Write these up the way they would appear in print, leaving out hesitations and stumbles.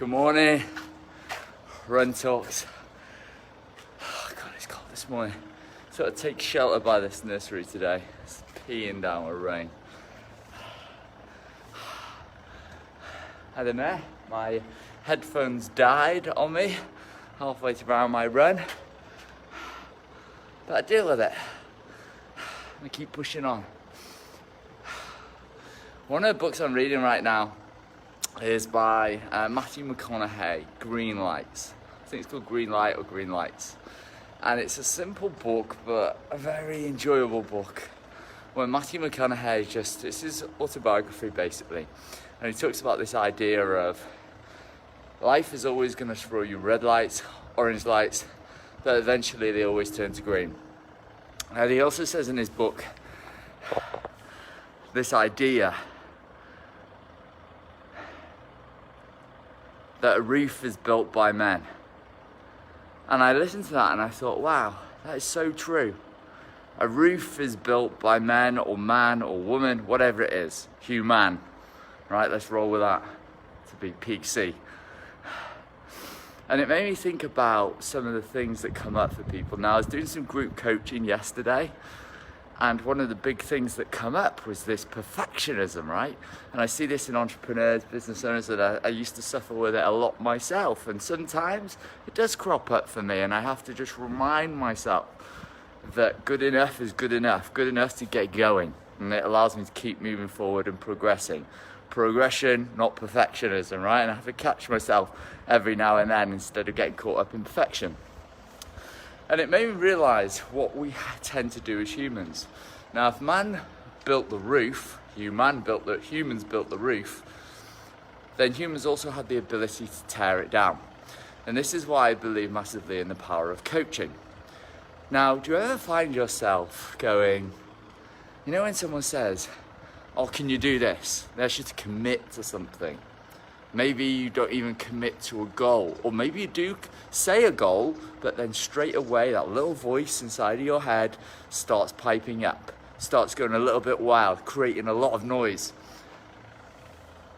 Good morning, Run Talks. Oh God, it's cold this morning. Sort of take shelter by this nursery today. It's peeing down with rain. I don't know, my headphones died on me halfway around my run. But I deal with it. I keep pushing on. One of the books I'm reading right now is by Matthew McConaughey, Green Lights. I think it's called Green Light or Green Lights. And it's a simple book, but a very enjoyable book. When Matthew McConaughey it's his autobiography basically. And he talks about this idea of life is always going to throw you red lights, orange lights, but eventually they always turn to green. And he also says in his book, this idea that a roof is built by men. And I listened to that and I thought, wow, that is so true. A roof is built by men or man or woman, whatever it is, human. Right, let's roll with that to be peak C. And it made me think about some of the things that come up for people. Now, I was doing some group coaching yesterday, and one of the big things that come up was this perfectionism, right? And I see this in entrepreneurs, business owners, that I used to suffer with it a lot myself. And sometimes it does crop up for me, and I have to just remind myself that good enough is good enough to get going. And it allows me to keep moving forward and progressing. Progression, not perfectionism, right? And I have to catch myself every now and then instead of getting caught up in perfection. And it made me realize what we tend to do as humans. Now, if man built the roof, humans built the roof, then humans also had the ability to tear it down. And this is why I believe massively in the power of coaching. Now, do you ever find yourself going, you know when someone says, oh, can you do this? They ask you to commit to something. Maybe you don't even commit to a goal. Or maybe you do say a goal, but then straight away that little voice inside of your head starts piping up, starts going a little bit wild, creating a lot of noise.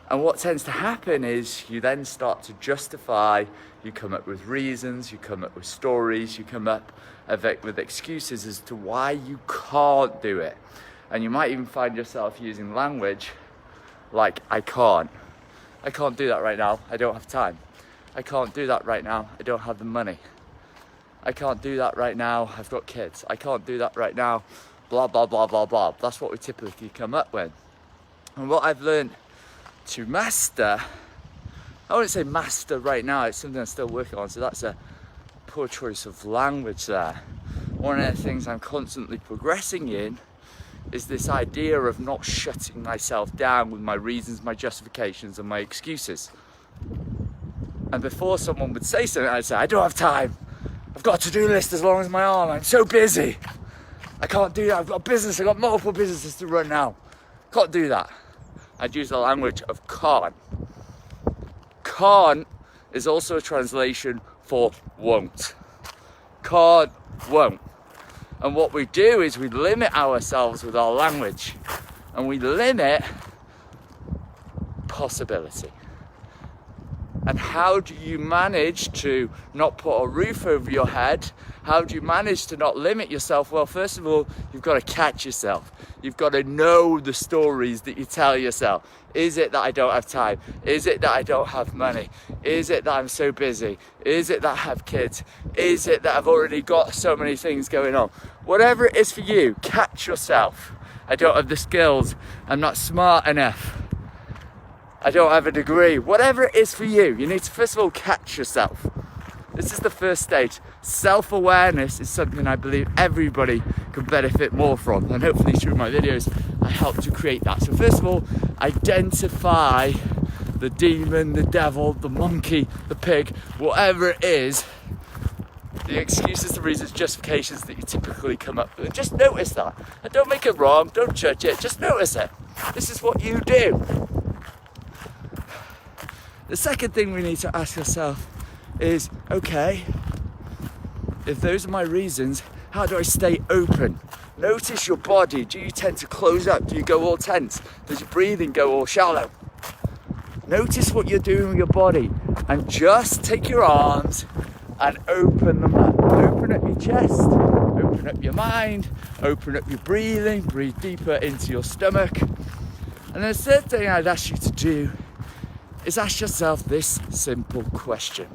And what tends to happen is you then start to justify, you come up with reasons, you come up with stories, you come up with excuses as to why you can't do it. And you might even find yourself using language like, I can't do that right now, I don't have time. I can't do that right now, I don't have the money. I can't do that right now, I've got kids. I can't do that right now, blah, blah, blah, blah, blah. That's what we typically come up with. And what I've learned to master, I wouldn't say master right now, it's something I'm still working on, so that's a poor choice of language there. One of the things I'm constantly progressing in is this idea of not shutting myself down with my reasons, my justifications, and my excuses. And before someone would say something, I'd say, I don't have time. I've got a to-do list as long as my arm. I'm so busy. I can't do that. I've got a business. I've got multiple businesses to run now. Can't do that. I'd use the language of can't. Can't is also a translation for won't. Can't, won't. And what we do is we limit ourselves with our language, and we limit possibility. And how do you manage to not put a roof over your head? How do you manage to not limit yourself? Well, first of all, you've got to catch yourself. You've got to know the stories that you tell yourself. Is it that I don't have time? Is it that I don't have money? Is it that I'm so busy? Is it that I have kids? Is it that I've already got so many things going on? Whatever it is for you, catch yourself. I don't have the skills. I'm not smart enough. I don't have a degree. Whatever it is for you, you need to first of all catch yourself. This is the first stage. Self-awareness is something I believe everybody can benefit more from. And hopefully through my videos, I help to create that. So first of all, identify the demon, the devil, the monkey, the pig, whatever it is, the excuses, the reasons, justifications that you typically come up with. Just notice that. And don't make it wrong, don't judge it, just notice it. This is what you do. The second thing we need to ask ourselves is, okay, if those are my reasons, how do I stay open? Notice your body. Do you tend to close up? Do you go all tense? Does your breathing go all shallow? Notice what you're doing with your body. And just take your arms and open them up. Open up your chest, open up your mind, open up your breathing, breathe deeper into your stomach. And the third thing I'd ask you to do is ask yourself this simple question.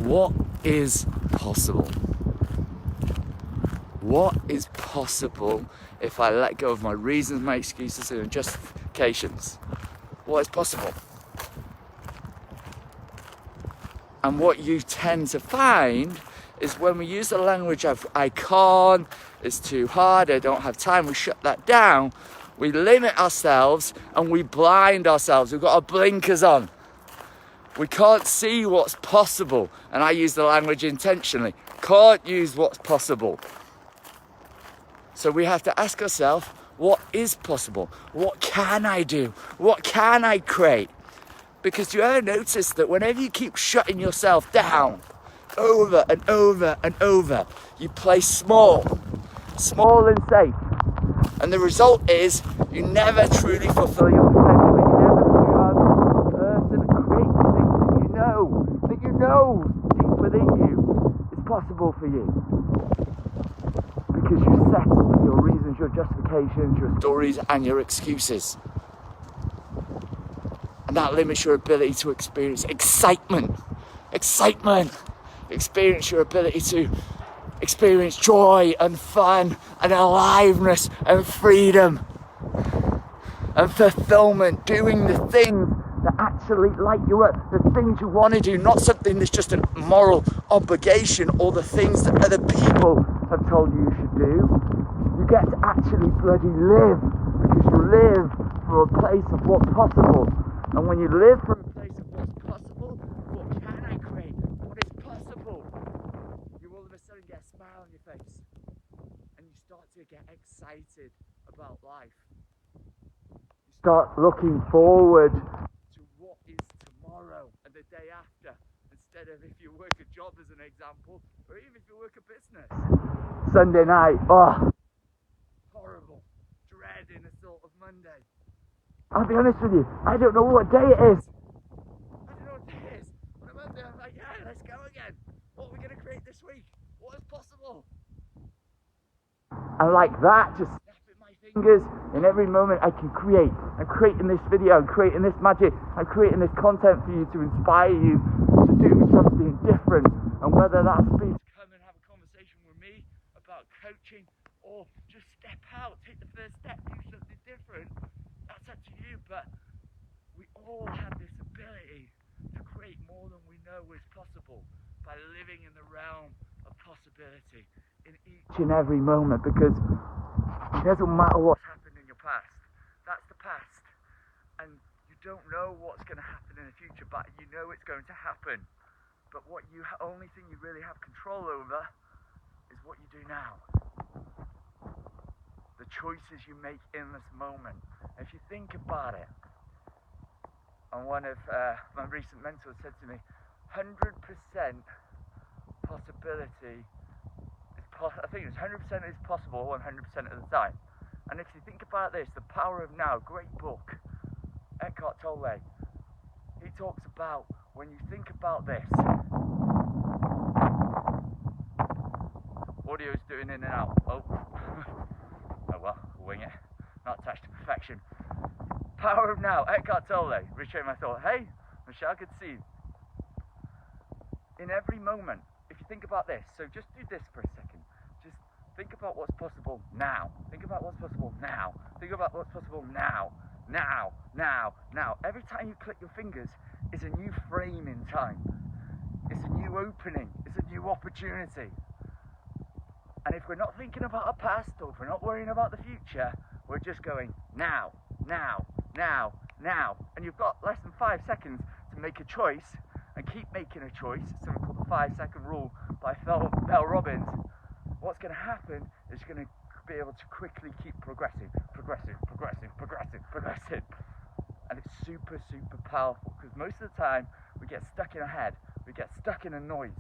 What is possible? What is possible if I let go of my reasons, my excuses and justifications? What is possible? And what you tend to find is when we use the language of I can't, it's too hard, I don't have time, we shut that down, we limit ourselves and we blind ourselves. We've got our blinkers on. We can't see what's possible. And I use the language intentionally. Can't use what's possible. So we have to ask ourselves, what is possible? What can I do? What can I create? Because do you ever notice that whenever you keep shutting yourself down over and over and over, you play small and safe. And the result is you never truly fulfill your potential. You never become a person and create the things that you know deep within you is possible for you. Because you settle with your reasons, your justifications, your stories and your excuses. And that limits your ability to experience excitement. Experience your ability to experience joy and fun and aliveness and freedom and fulfillment, doing the things that actually light you up, the things you want to do, not something that's just a moral obligation or the things that other people have told you should do. You get to actually bloody live, because you live from a place of what's possible. And when you live from a place of what's possible, what can I create? What is possible? You all of a sudden get a smile on your face and you start to get excited about life. You start looking forward to what is tomorrow and the day after, instead of if you work a job as an example, or even if you work a business. Sunday night, horrible, dreading a sort of Monday. I'll be honest with you, I don't know what day it is. On a Monday, I'm like, yeah, let's go again. What are we going to create this week? What is possible? And like that, just snapping my fingers, in every moment I can create. I'm creating this video, I'm creating this magic, I'm creating this content for you to inspire you to do something different. And whether that's be to come and have a conversation with me about coaching, or just step out, take the first step, do something different, that's up to you. But we all have this ability to create more than we know is possible by living in the realm of possibility in each and every moment, because it doesn't matter what's happened in your past. That's the past, and you don't know what's going to happen in the future, but you know it's going to happen. But what you only thing you really have control over is what you do now, the choices you make in this moment. If you think about it, and one of my recent mentors said to me, 100% possibility is I think it's 100% is possible 100% of the time. And if you think about this, The Power of Now, great book, Eckhart Tolle, he talks about when you think about this, audio's doing in and out. Oh well, we'll wing it. Not attached to perfection. Power of Now, Eckhart Tolle, retrain my thought. Hey, Michelle, good to see you. In every moment, if you think about this, so just do this for a second. Just think about what's possible now. Think about what's possible now. Think about what's possible now. Now. Every time you click your fingers, it's a new frame in time. It's a new opening. It's a new opportunity. And if we're not thinking about our past, or if we're not worrying about the future, we're just going now. And you've got less than 5 seconds to make a choice, and keep making a choice. It's something called the 5-second rule by Mel Robbins. What's going to happen is you're going to be able to quickly keep progressing. And it's super powerful, because most of the time we get stuck in our head, we get stuck in the noise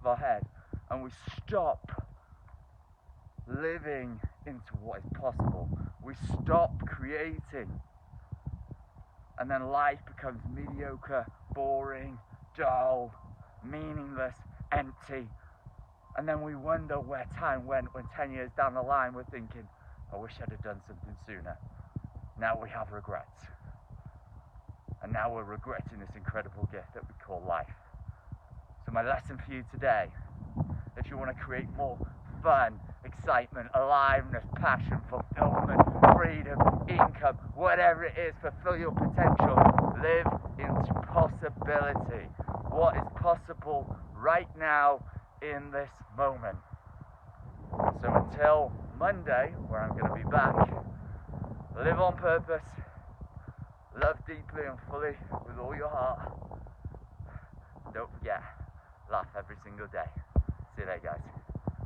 of our head, and we stop living into what is possible. We stop creating. and then life becomes mediocre, boring, dull, meaningless, empty, and then we wonder where time went when 10 years down the line we're thinking, I wish I'd have done something sooner. Now we have regrets. And now we're regretting this incredible gift that we call life. So my lesson for you today, if you want to create more fun, excitement, aliveness, passion, fulfillment, freedom, income, whatever it is, fulfill your potential, live into possibility. What is possible right now in this moment? So until Monday, where I'm going to be back, live on purpose, love deeply and fully with all your heart. Don't forget, laugh every single day. See you later, guys.